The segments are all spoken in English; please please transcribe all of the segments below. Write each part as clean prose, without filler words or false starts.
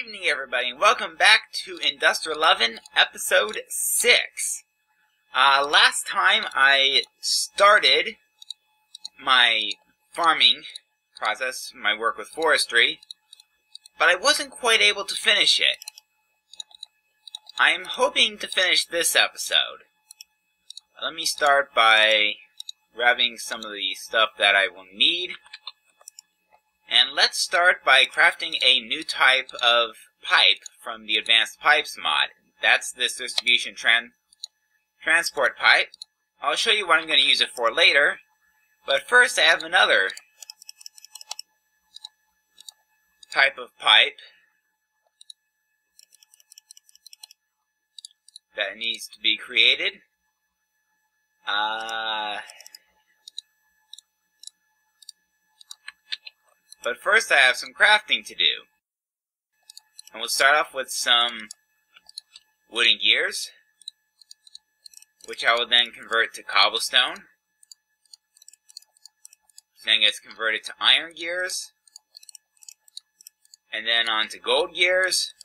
evening, everybody, and welcome back to Industreleven, Episode 6. Last time I started my farming process, my work with forestry, but I wasn't quite able to finish it. I am hoping to finish this episode. Let me start by grabbing some of the stuff that I will need. And let's start by crafting a new type of pipe from the Advanced Pipes mod. That's this distribution transport pipe. I'll show you what I'm going to use it for later. But first I have another type of pipe that needs to be created. But first I have some crafting to do. And we'll start off with some wooden gears, which I will then convert to cobblestone. Then gets converted to iron gears, and then onto gold gears,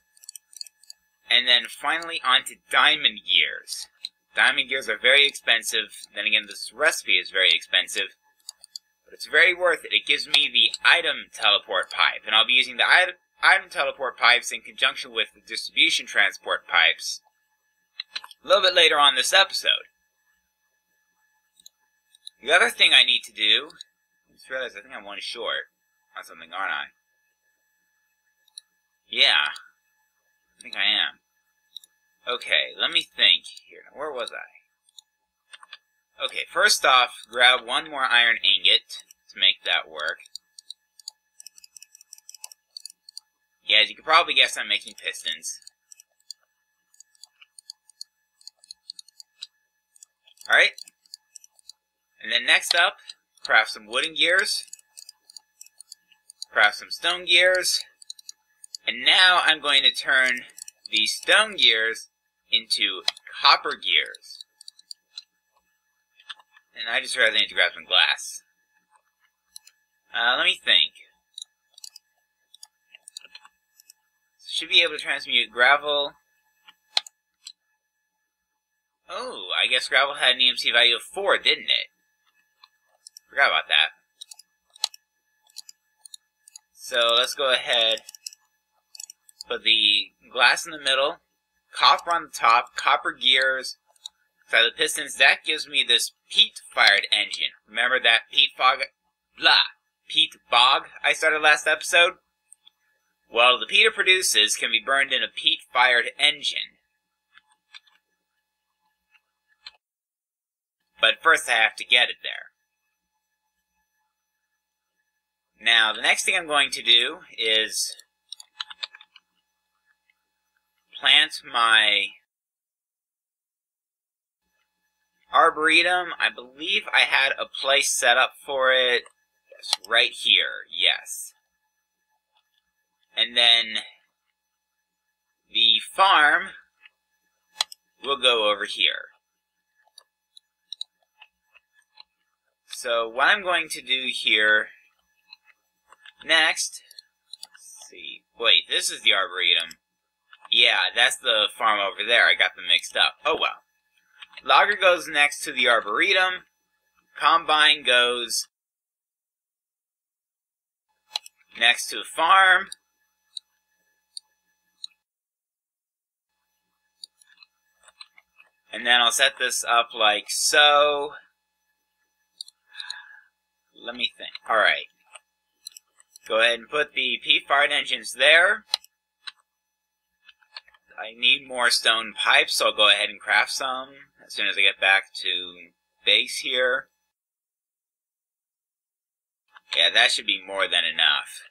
and then finally onto diamond gears. Diamond gears are very expensive. Then again, this recipe is very expensive. But it's very worth it. It gives me the item teleport pipe. And I'll be using the item teleport pipes in conjunction with the distribution transport pipes a little bit later on this episode. The other thing I need to do, I just realized I think I'm one short on something, aren't I? Yeah, I think I am. Okay, let me think here. Now, where was I? Okay, first off, grab one more iron ingot to make that work. Yeah, as you can probably guess, I'm making pistons. Alright. And then next up, craft some wooden gears. Craft some stone gears. And now I'm going to turn these stone gears into copper gears. And I just realized I need to grab some glass. Let me think. Should be able to transmute gravel. Oh, I guess gravel had an EMC value of 4, didn't it? Forgot about that. So let's go ahead. Put the glass in the middle. Copper on the top. Copper gears. So the pistons, that gives me this peat-fired engine. Remember that peat bog I started last episode? Well, the peat it produces can be burned in a peat-fired engine. But first I have to get it there. Now, the next thing I'm going to do is plant my arboretum. I believe I had a place set up for it. Yes, right here. Yes. And then the farm will go over here. So what I'm going to do here next, let's see. Wait, this is the arboretum. Yeah, that's the farm over there. I got them mixed up. Oh well. Logger goes next to the arboretum. Combine goes next to the farm. And then I'll set this up like so. Let me think. Alright. Go ahead and put the peat-fired engines there. I need more stone pipes, so I'll go ahead and craft some as soon as I get back to base here. Yeah, that should be more than enough.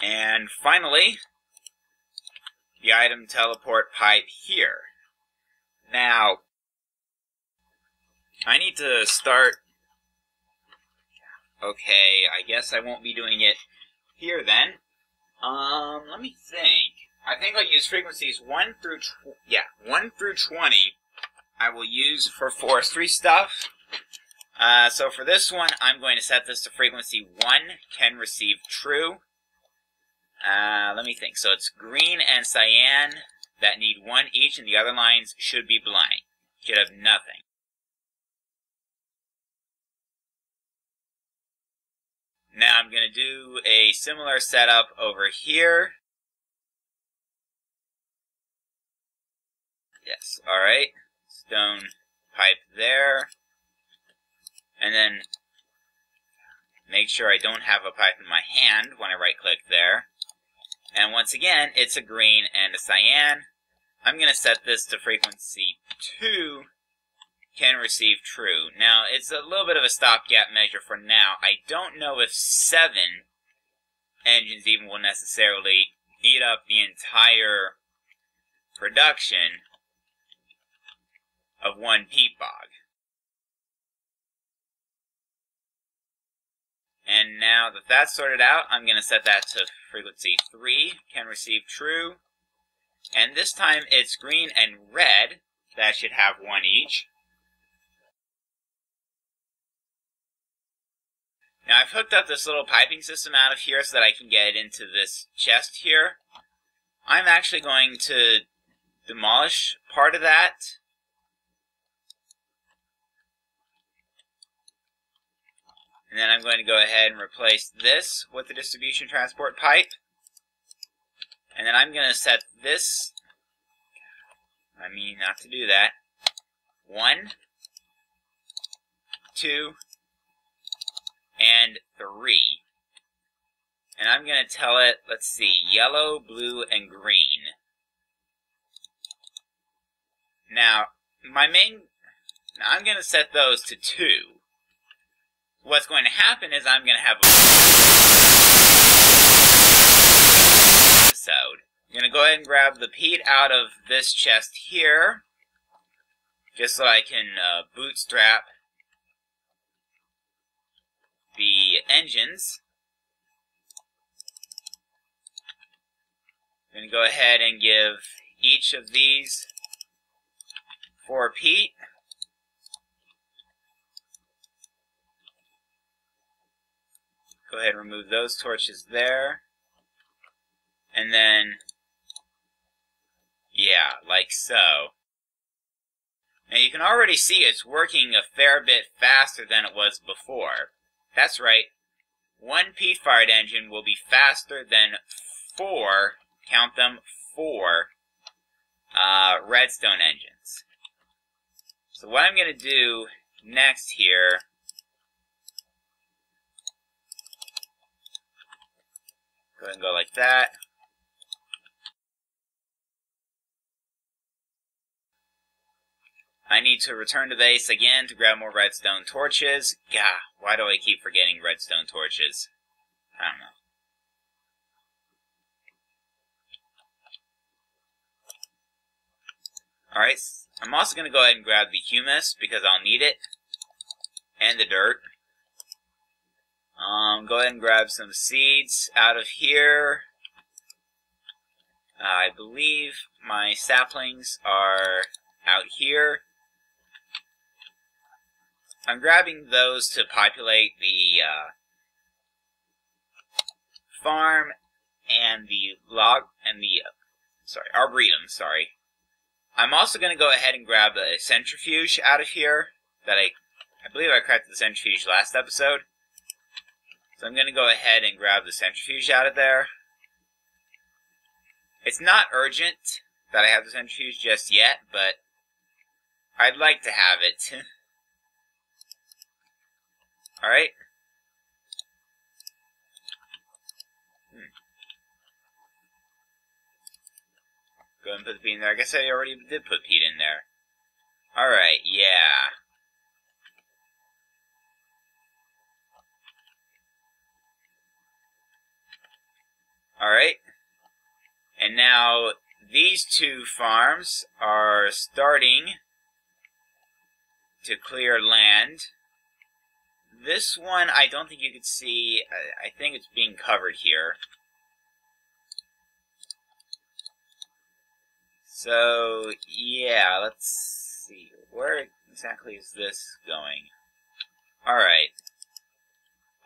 And finally, the item teleport pipe here. Now, I need to start. Okay, I guess I won't be doing it here then. Let me think. I think I'll use frequencies 1 through 20. I will use for forestry stuff. So for this one, I'm going to set this to frequency 1, can receive true. Let me think. So it's green and cyan that need 1 each, and the other lines should be blank. Should have nothing. Now I'm going to do a similar setup over here. Yes, alright. Stone pipe there. And then make sure I don't have a pipe in my hand when I right click there. And once again, it's a green and a cyan. I'm going to set this to frequency 2, can receive true. Now, it's a little bit of a stopgap measure for now. I don't know if 7 engines even will necessarily eat up the entire production of 1 peat bog. And now that that's sorted out, I'm going to set that to frequency 3, can receive true. And this time it's green and red that should have 1 each. Now I've hooked up this little piping system out of here so that I can get into this chest here. I'm actually going to demolish part of that. And then I'm going to go ahead and replace this with the distribution transport pipe. And then I'm going to set this, I mean not to do that, 1, 2, and 3. And I'm going to tell it, let's see, yellow, blue, and green. Now, I'm going to set those to 2. What's going to happen is I'm going to have a episode. I'm going to go ahead and grab the peat out of this chest here, just so I can bootstrap the engines. I'm going to go ahead and give each of these 4 peat. Go ahead and remove those torches there. And then, yeah, like so. Now you can already see it's working a fair bit faster than it was before. That's right, 1 peat-fired engine will be faster than 4, count them, 4 redstone engines. So what I'm going to do next here, go ahead and go like that. I need to return to base again to grab more redstone torches. Gah, why do I keep forgetting redstone torches? I don't know. Alright, I'm also going to go ahead and grab the humus because I'll need it. And the dirt. Go ahead and grab some seeds out of here. I believe my saplings are out here. I'm grabbing those to populate the farm and the arboretum, sorry. I'm also going to go ahead and grab a centrifuge out of here that I believe I corrected the centrifuge last episode. So I'm going to go ahead and grab the centrifuge out of there. It's not urgent that I have the centrifuge just yet, but I'd like to have it. Alright. Go ahead and put the peat in there. I guess I already did put peat in there. Alright, yeah. Alright. And now these 2 farms are starting to clear land. This one, I don't think you could see. I think it's being covered here. So, yeah, let's see. Where exactly is this going?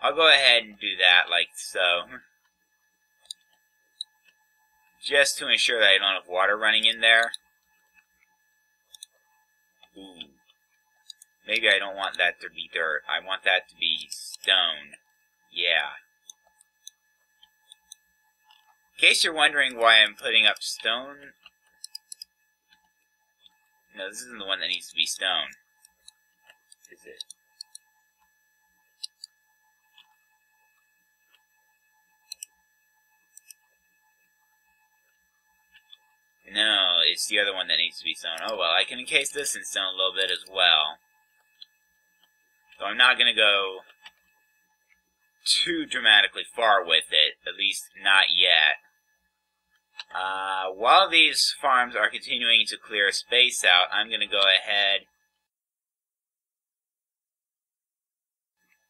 I'll go ahead and do that like so. Just to ensure that I don't have water running in there. Ooh. Maybe I don't want that to be dirt. I want that to be stone. Yeah. In case you're wondering why I'm putting up stone... No, this isn't the one that needs to be stone. Is it? No, it's the other one that needs to be stone. Oh well, I can encase this in stone a little bit as well. So I'm not going to go too dramatically far with it, at least not yet. While these farms are continuing to clear space out, I'm going to go ahead,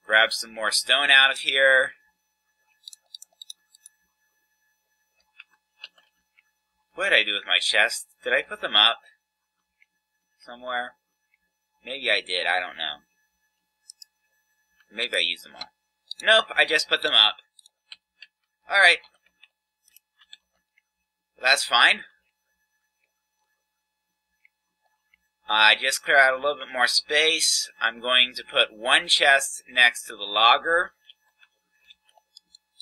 grab some more stone out of here. What did I do with my chest? Did I put them up somewhere? Maybe I did, I don't know. Maybe I used them all. Nope, I just put them up. Alright. That's fine. I just clear out a little bit more space. I'm going to put one chest next to the logger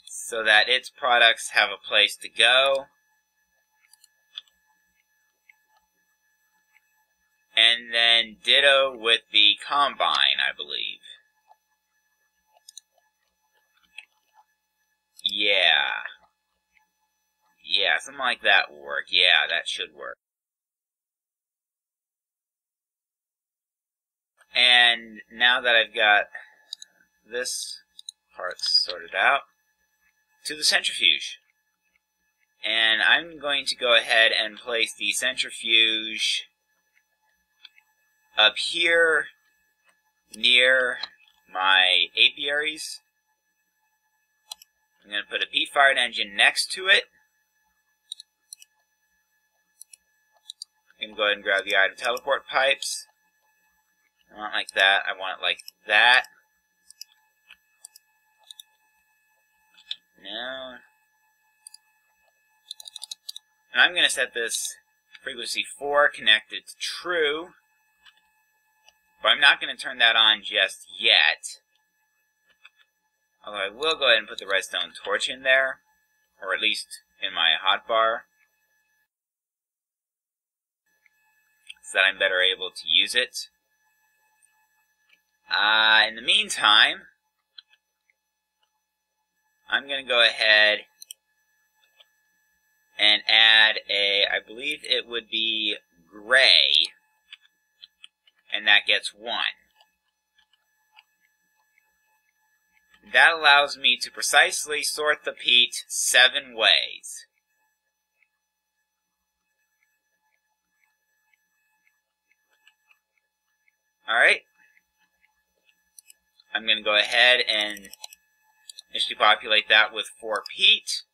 so that its products have a place to go. And then ditto with the combine, I believe. Yeah. Yeah, something like that will work. Yeah, that should work. And now that I've got this part sorted out, to the centrifuge. And I'm going to go ahead and place the centrifuge up here near my apiaries. I'm going to put a peat-fired engine next to it. I'm going to go ahead and grab the item teleport pipes. I want it like that. I want it like that. No. And I'm going to set this frequency 4 connected to true. But I'm not going to turn that on just yet. Although I will go ahead and put the redstone torch in there. Or at least in my hotbar. So that I'm better able to use it. In the meantime, I'm going to go ahead and add I believe it would be gray, and that gets 1. That allows me to precisely sort the peat 7 ways. Alright. I'm going to go ahead and initially populate that with 4 peat.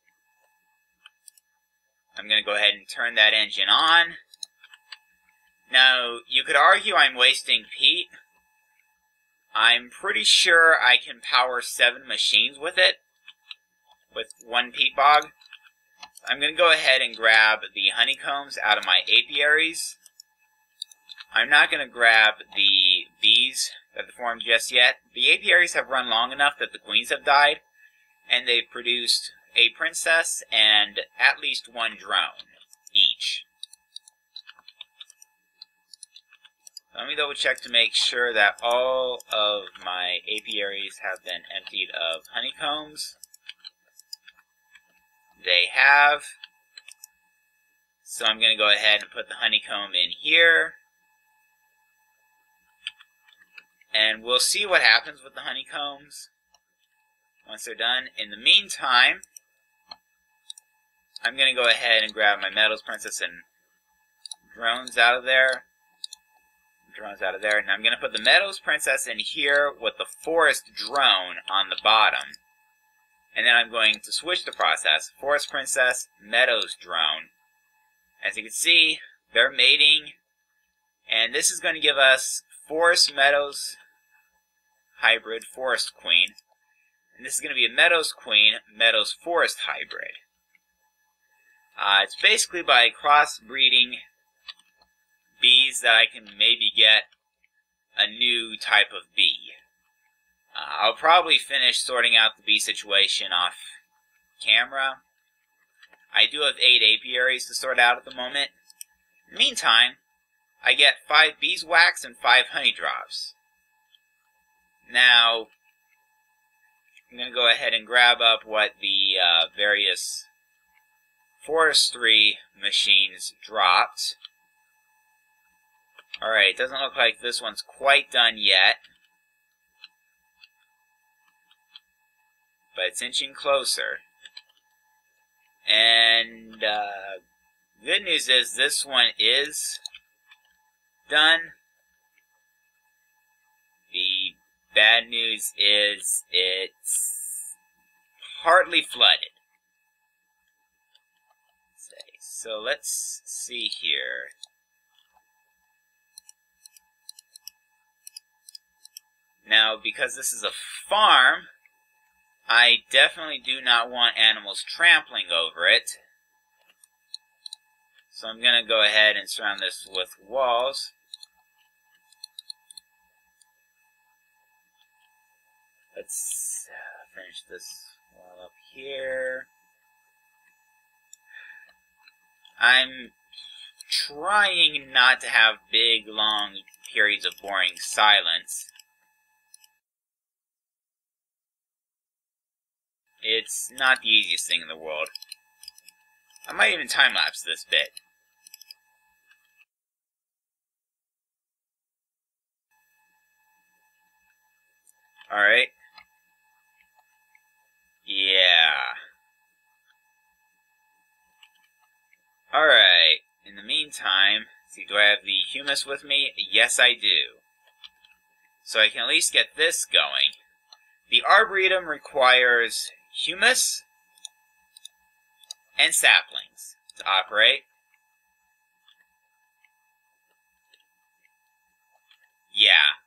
I'm going to go ahead and turn that engine on. Now, you could argue I'm wasting peat. I'm pretty sure I can power 7 machines with it, with 1 peat bog. I'm going to go ahead and grab the honeycombs out of my apiaries. I'm not going to grab the bees that have formed just yet. The apiaries have run long enough that the queens have died, and they've produced a princess and at least 1 drone each. Let me double check to make sure that all of my apiaries have been emptied of honeycombs. They have. So I'm going to go ahead and put the honeycomb in here. And we'll see what happens with the honeycombs once they're done. In the meantime, I'm going to go ahead and grab my metals princess and drones out of there. And I'm going to put the Meadows Princess in here with the Forest Drone on the bottom. And then I'm going to switch the process. Forest Princess, Meadows Drone. As you can see, they're mating. And this is going to give us Forest Meadows Hybrid Forest Queen. And this is going to be a Meadows Queen, Meadows Forest hybrid. It's basically by crossbreeding bees that I can maybe get a new type of bee. I'll probably finish sorting out the bee situation off camera. I do have 8 apiaries to sort out at the moment. In the meantime, I get 5 beeswax and 5 honey drops. Now, I'm going to go ahead and grab up what the various forestry machines dropped. Alright, it doesn't look like this one's quite done yet. But it's inching closer. And good news is this one is done. The bad news is it's partly flooded. So let's see here. Now, because this is a farm, I definitely do not want animals trampling over it. So I'm going to go ahead and surround this with walls. Let's finish this wall up here. I'm trying not to have big, long periods of boring silence. It's not the easiest thing in the world. I might even time-lapse this bit. Alright. Yeah. Alright. In the meantime, see, do I have the humus with me? Yes, I do. So I can at least get this going. The Arboretum requires humus and saplings to operate. Yeah.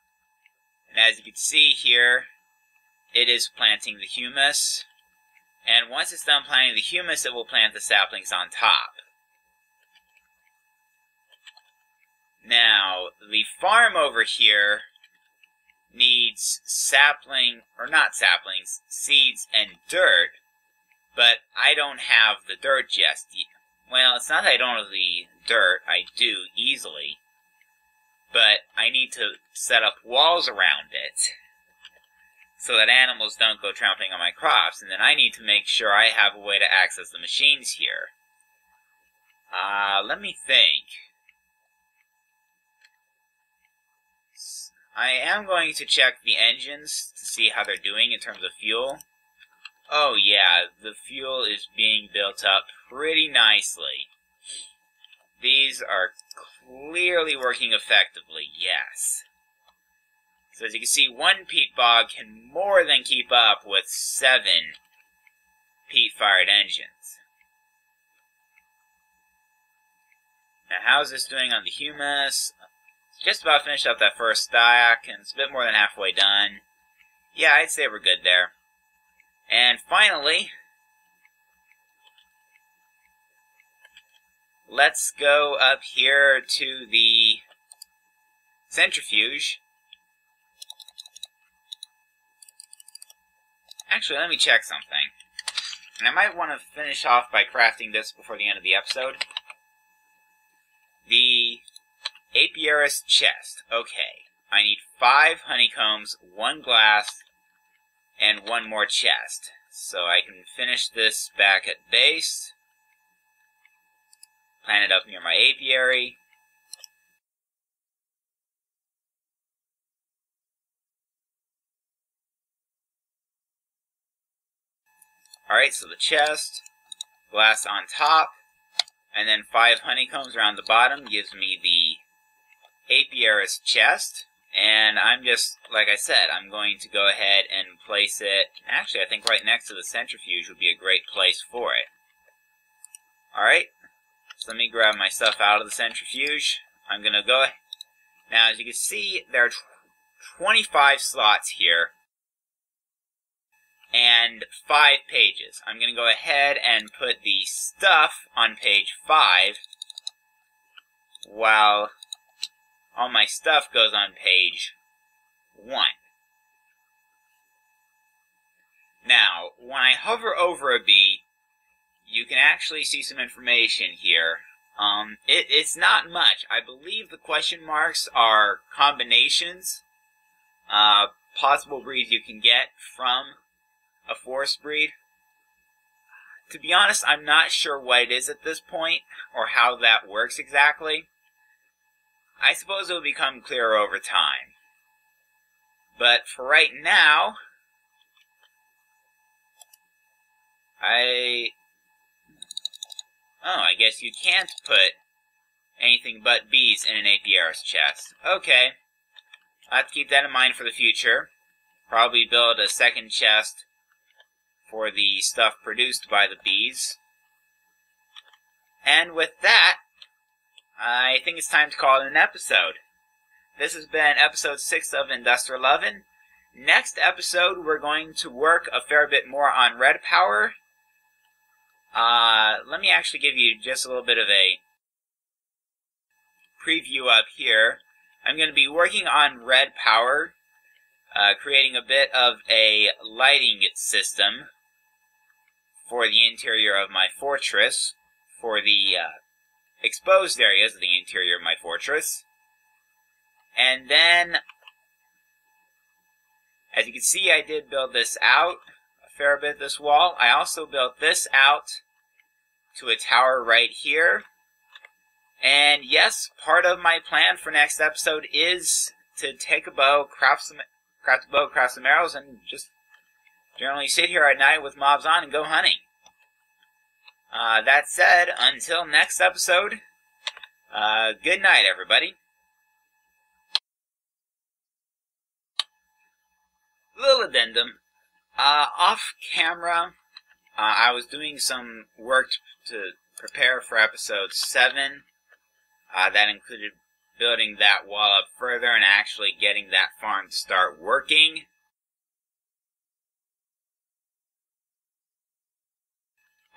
And as you can see here, it is planting the humus. And once it's done planting the humus, it will plant the saplings on top. Now, the farm over here needs sapling, or not saplings, seeds and dirt, but I don't have the dirt just yet. Well, it's not that I don't have the dirt, I do easily, but I need to set up walls around it so that animals don't go trampling on my crops, and then I need to make sure I have a way to access the machines here. Let me think. I am going to check the engines to see how they're doing in terms of fuel. Oh yeah, the fuel is being built up pretty nicely. These are clearly working effectively, yes. So as you can see, 1 peat bog can more than keep up with 7 peat-fired engines. Now how's this doing on the humus? Just about finished up that first stack, and it's a bit more than halfway done. Yeah, I'd say we're good there. And finally, let's go up here to the centrifuge. Actually, let me check something. And I might want to finish off by crafting this before the end of the episode. The Apiarist chest. Okay. I need 5 honeycombs, 1 glass, and 1 more chest. So I can finish this back at base. Plant it up near my apiary. Alright, so the chest, glass on top, and then 5 honeycombs around the bottom gives me the Apiarist chest. And I'm just, like I said, I'm going to go ahead and place it, actually I think right next to the centrifuge would be a great place for it. Alright, so let me grab my stuff out of the centrifuge. I'm going to go, now as you can see, there are 25 slots here. and 5 pages. I'm going to go ahead and put the stuff on page 5, while all my stuff goes on page 1. Now, when I hover over a bee, you can actually see some information here. It's not much. I believe the question marks are combinations, possible breeds you can get from a forest breed. To be honest, I'm not sure what it is at this point, or how that works exactly. I suppose it will become clearer over time. But for right now, I guess you can't put anything but bees in an apiarist chest. Okay. I'll have to keep that in mind for the future. Probably build a second chest for the stuff produced by the bees. And with that, I think it's time to call it an episode. This has been episode 6 of Industreleven. Next episode, we're going to work a fair bit more on red power. Let me actually give you just a little bit of a preview up here. I'm going to be working on red power, creating a bit of a lighting system for the interior of my fortress, for the exposed areas of the interior of my fortress. And then, as you can see, I did build this out a fair bit, this wall. I also built this out to a tower right here. And yes, part of my plan for next episode is to take a bow, craft some arrows, and just generally sit here at night with mobs on and go hunting. That said, until next episode, good night, everybody. Little addendum. Off camera, I was doing some work to prepare for episode 7. That included building that wall up further and actually getting that farm to start working.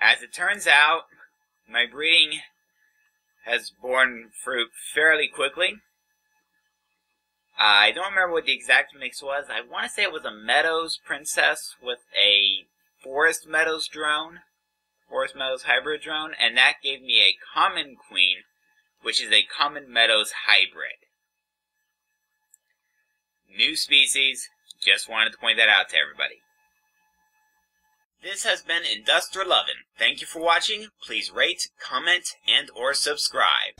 As it turns out, my breeding has borne fruit fairly quickly. I don't remember what the exact mix was. I want to say it was a Meadows Princess with a Forest Meadows drone, Forest Meadows hybrid drone, and that gave me a Common Queen, which is a Common Meadows hybrid. New species, just wanted to point that out to everybody. This has been Industreleven. Thank you for watching. Please rate, comment, and/or subscribe.